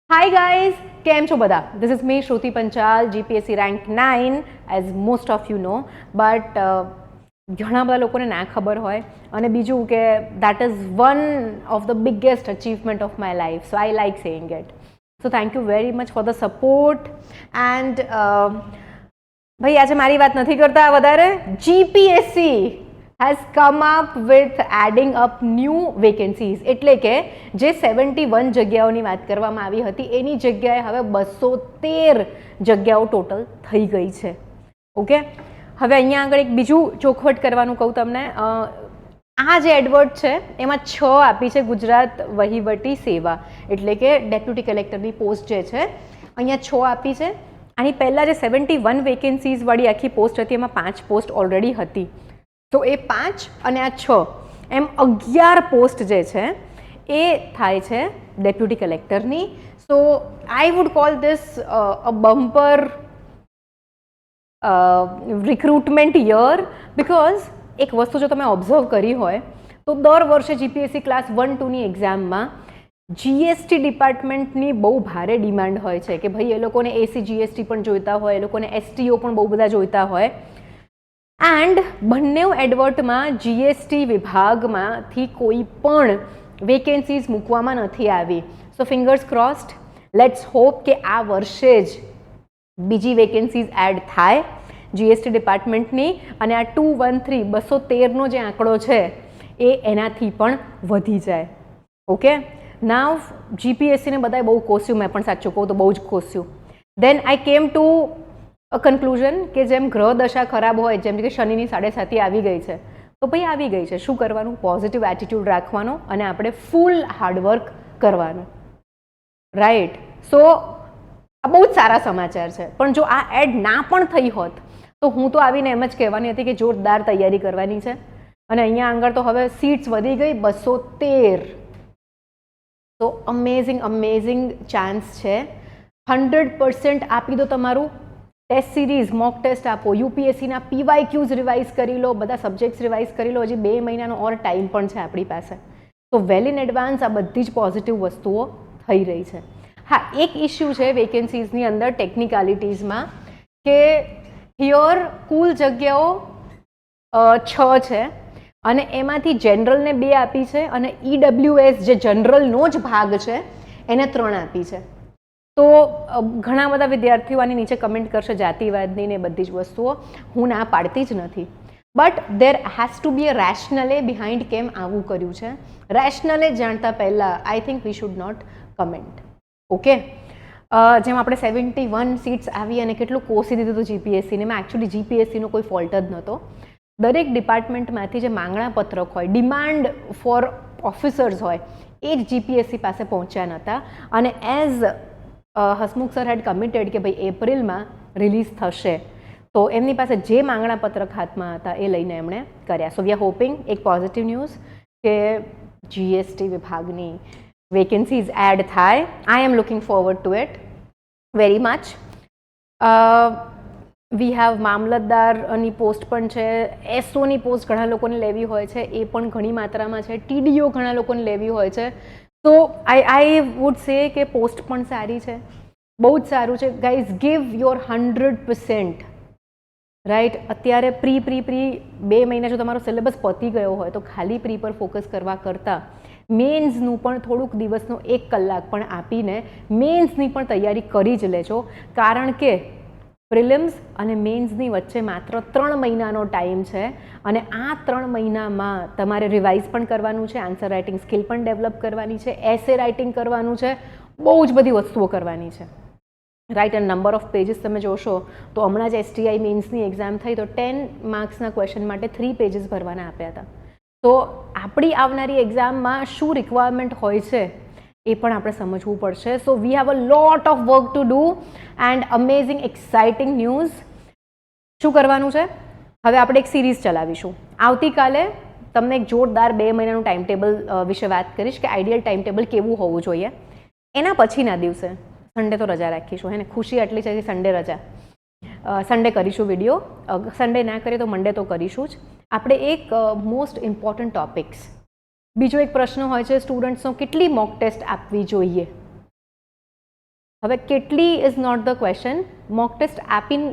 Hi guys, કેમ છો બધા? This is me Shruti Panchal, GPSC rank 9 as most of you know, but ઘણા બધા લોકોને ના ખબર હોય અને બીજું કે that is one of the biggest achievement of my life, so I like saying it. So thank you very much for the support and ભાઈ આજે મારી વાત નથી કરતા વધારે. GPSC has come up with adding up new vacancies, એટલે કે જે 71 જગ્યાઓની વાત કરવામાં આવી હતી એની જગ્યાએ હવે 213 જગ્યાઓ ટોટલ થઈ ગઈ છે. ઓકે, હવે અહીંયા આગળ એક બીજું ચોખવટ કરવાનું કહું તમને. આ જે એડવર્ટ છે એમાં 6 આપી છે ગુજરાત વહીવટી સેવા, એટલે કે ડેપ્યુટી કલેક્ટરની પોસ્ટ જે છે અહીંયા 6 આપી છે. આની પહેલાં જે 71 વેકેન્સીઝવાળી આખી પોસ્ટ હતી એમાં 5 પોસ્ટ ઓલરેડી હતી, તો એ 5 અને આ 6 એમ 11 પોસ્ટ જે છે એ થાય છે ડેપ્યુટી કલેક્ટરની. So I would call this a bumper recruitment year, because એક વસ્તુ જો તમે ઓબ્ઝર્વ કરી હોય તો દર વર્ષે જીપીએસસી ક્લાસ 1-2ની એક્ઝામમાં જીએસટી ડિપાર્ટમેન્ટની બહુ ભારે ડિમાન્ડ હોય છે કે ભાઈ એ લોકોને એસી જીએસટી પણ જોઈતા હોય, એ લોકોને એસટીઓ પણ બહુ બધા જોઈતા હોય. એન્ડ બંને એડવર્ટમાં જીએસટી વિભાગમાંથી કોઈ પણ વેકેન્સીઝ મૂકવામાં નથી આવી. સો ફિંગર્સ ક્રોસ્ડ, લેટ્સ હોપ કે આ વર્ષે જ બીજી વેકેન્સીઝ એડ થાય જીએસટી ડિપાર્ટમેન્ટની અને આ 213 213નો જે આંકડો છે એ એનાથી પણ વધી જાય. ઓકે, નાવ જીપીએસસીને બધાએ બહુ કોસ્યું, મેં પણ સાચું કહું તો બહુ જ કોસ્યું. દેન આઈ કેમ ટુ અ કન્ક્લુઝન કે જેમ ગ્રહ દશા ખરાબ હોય, જેમ કે શનિની 7.5 આવી ગઈ છે, તો ભાઈ આવી ગઈ છે, શું કરવાનું? પોઝિટિવ એટીટ્યૂડ રાખવાનો અને આપણે ફૂલ હાર્ડવર્ક કરવાનું, રાઈટ? સો આ બહુ જ સારા સમાચાર છે. પણ જો આ એડ ના પણ થઈ હોત તો હું તો આવીને એમ જ કહેવાની હતી કે જોરદાર તૈયારી કરવાની છે. અને અહીંયા આગળ તો હવે સીટ્સ વધી ગઈ 213. તો અમેઝિંગ ચાન્સ છે. 100% આપી દો તમારું ટેસ્ટ સિરીઝ, મોક ટેસ્ટ આપો, યુપીએસસીના પીવાયક્યુઝ રિવાઇઝ કરી લો, બધા સબ્જેક્ટ્સ રિવાઇઝ કરી લો. હજી 2 મહિનાનો ઓર ટાઈમ પણ છે આપણી પાસે. તો વેલ ઇન એડવાન્સ આ બધી જ પોઝિટિવ વસ્તુઓ થઈ રહી છે. હા, એક ઇસ્યુ છે વેકેન્સીઝની અંદર ટેકનિકાલિટીઝમાં કે હિયર કુલ જગ્યાઓ 6 છે અને એમાંથી જનરલને 2 આપી છે અને ઈડબ્લ્યુએસ જે જનરલનો જ ભાગ છે એને 3 આપી છે. તો ઘણા બધા વિદ્યાર્થીઓ આની નીચે કમેન્ટ કરશે જાતિવાદની ને બધી જ વસ્તુઓ. હું ના પાડતી જ નથી, but there has to be a rationale behind કેમ આવું કર્યું છે. રેશનલે જાણતા પહેલાં I think we should not comment. Okay, જેમ આપણે 71 સીટ્સ આવી અને કેટલું કોસી દીધું હતું જીપીએસસીને, એમાં એકચ્યુઅલી જીપીએસસીનો કોઈ ફોલ્ટ જ નહોતો. દરેક ડિપાર્ટમેન્ટમાંથી જે માંગણા પત્રક હોય, ડિમાન્ડ ફોર ઓફિસર્સ હોય, એ જ જીપીએસસી પાસે પહોંચ્યા નહોતા. અને એઝ હસમુખ સર હેડ કમિટેડ કે ભાઈ એપ્રિલમાં રિલીઝ થશે, તો એમની પાસે જે માંગણા પત્રક હાથમાં હતા એ લઈને એમણે કર્યા. સો વી આર હોપિંગ એક પોઝિટિવ ન્યૂઝ કે જીએસટી વિભાગની વેકેન્સીઝ એડ થાય. I am looking forward to it very much. We have મામલતદારની પોસ્ટ પણ છે, એસઓની પોસ્ટ ઘણા લોકોને લેવી હોય છે, એ પણ ઘણી માત્રામાં છે, ટીડીઓ ઘણા લોકોને લેવી હોય છે. તો આઈ વુડ સે કે પોસ્ટ પણ સારી છે, બહુ જ સારું છે. Guys, give your 100%, right? અત્યારે પ્રી 2 મહિના જો તમારો સિલેબસ પતી ગયો હોય તો ખાલી પ્રી પર ફોકસ કરવા કરતાં મેન્સનું પણ થોડુંક દિવસનો 1 કલાક પણ આપીને મેન્સની પણ તૈયારી કરી જ લેજો. કારણ કે પ્રિલિમ્સ અને મેન્સની વચ્ચે માત્ર 3 મહિનાનો ટાઈમ છે અને આ 3 મહિનામાં તમારે રિવાઇઝ પણ કરવાનું છે, આન્સર રાઇટિંગ સ્કિલ પણ ડેવલપ કરવાની છે, એસે રાઇટિંગ કરવાનું છે, બહુ જ બધી વસ્તુઓ કરવાની છે, રાઇટ? અને નંબર ઓફ પેજીસ તમે જોશો તો હમણાં જ એસટીઆઈ મેન્સની એક્ઝામ થઈ તો 10 માર્ક્સના ક્વેશ્ચન માટે 3 પેજીસ ભરવાના આપ્યા હતા. તો આપણી આવનારી એક્ઝામમાં શું રિક્વાયરમેન્ટ હોય છે એ પણ આપણે સમજવું પડશે. So we have a lot of work to do and amazing exciting news. શું કરવાનું છે? હવે આપણે એક સિરીઝ ચલાવીશું. આવતીકાલે તમને એક જોરદાર 2 મહિનાનું ટાઈમ ટેબલ વિશે વાત કરીશ કે આઈડિયલ ટાઈમ ટેબલ કેવું હોવું જોઈએ. એના પછીના દિવસે સન્ડે તો રજા રાખીશું, હે ને? ખુશી આટલી છે કે સન્ડે રજા, સન્ડે કરીશું વિડીયો. સન્ડે ના કરીએ તો મંડે તો કરીશું જ. આપણે એક મોસ્ટ ઇમ્પોર્ટન્ટ ટોપિક્સ, બીજો એક પ્રશ્ન હોય છે સ્ટુડન્ટ્સનો, કેટલી મોક ટેસ્ટ આપવી જોઈએ? હવે કેટલી is not the question, mock test આપીને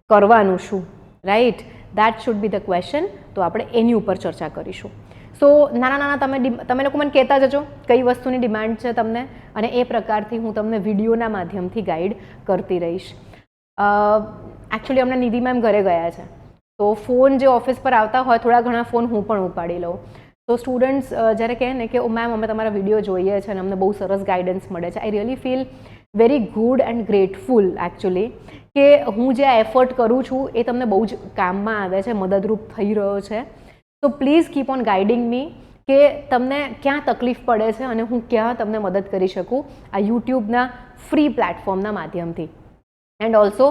કરવાનું શું, right, that should be the question. તો આપણે એની ઉપર ચર્ચા કરીશું. સો નાના નાના તમે લોકો મને કહેતા જજો કઈ વસ્તુની ડિમાન્ડ છે તમને, અને એ પ્રકારથી હું તમને વિડીયોના માધ્યમથી ગાઈડ કરતી રહીશ. એકચ્યુઅલી હમણાં નિધિ મેમ ઘરે ગયા છે, તો ફોન જે ઓફિસ પર આવતા હોય થોડા ઘણા ફોન હું પણ ઉપાડી લઉં. તો સ્ટુડન્ટ્સ જ્યારે કહે ને કે ઓ મેમ અમે તમારા વિડીયો જોઈએ છે અને અમને બહુ સરસ ગાઈડન્સ મળે છે, I really feel very good and grateful actually, કે હું જે આ એફર્ટ કરું છું એ તમને બહુ જ કામમાં આવે છે, મદદરૂપ થઈ રહ્યો છે. તો પ્લીઝ કીપ ઓન ગાઈડિંગ મી કે તમને ક્યાં તકલીફ પડે છે અને હું ક્યાં તમને મદદ કરી શકું આ યુટ્યુબના ફ્રી પ્લેટફોર્મના માધ્યમથી. એન્ડ ઓલ્સો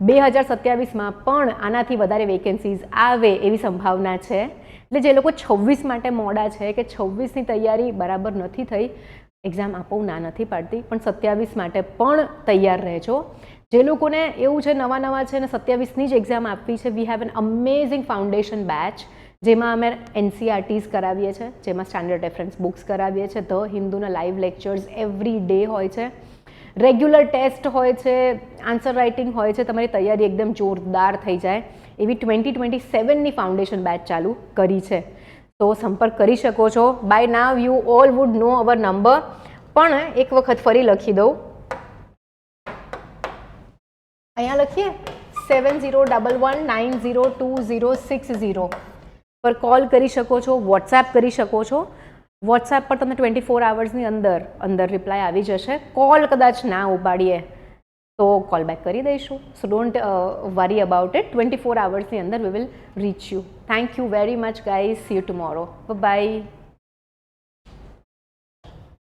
2027માં પણ આનાથી વધારે વેકેન્સીઝ આવે એવી સંભાવના છે. એટલે જે લોકો 26 માટે મોડા છે કે 26ની તૈયારી બરાબર નથી થઈ, એક્ઝામ આપવું ના નથી પાડતી, પણ 27 માટે પણ તૈયાર રહેજો. જે લોકોને એવું છે નવા છે અને 27ની જ એક્ઝામ આપવી છે, we have an amazing foundation batch, જેમાં અમે NCERTs કરાવીએ છીએ, જેમાં સ્ટાન્ડર્ડ રેફરન્સ બુક્સ કરાવીએ છીએ, ધ હિન્દુના લાઈવ લેક્ચર્સ એવરી ડે હોય છે, રેગ્યુલર ટેસ્ટ હોય છે, આન્સર રાઇટિંગ હોય છે, તમારી તૈયારી એકદમ જોરદાર થઈ જાય એવી 2027ની ફાઉન્ડેશન બેચ ચાલુ કરી છે. તો સંપર્ક કરી શકો છો. By now you all would know our number, પણ એક વખત ફરી લખી દઉં, અહીંયા લખીએ 7011902060 પર કોલ કરી શકો છો, વોટ્સએપ કરી શકો છો. વોટ્સએપ પર તમને 24 આવર્સની અંદર રિપ્લાય આવી જશે. કોલ કદાચ ના ઉપાડીએ તો કોલ બેક કરી દઈશું. So don't worry about it. 24 આવર્સની અંદર we will reach you. Thank you very much guys. See you tomorrow. By.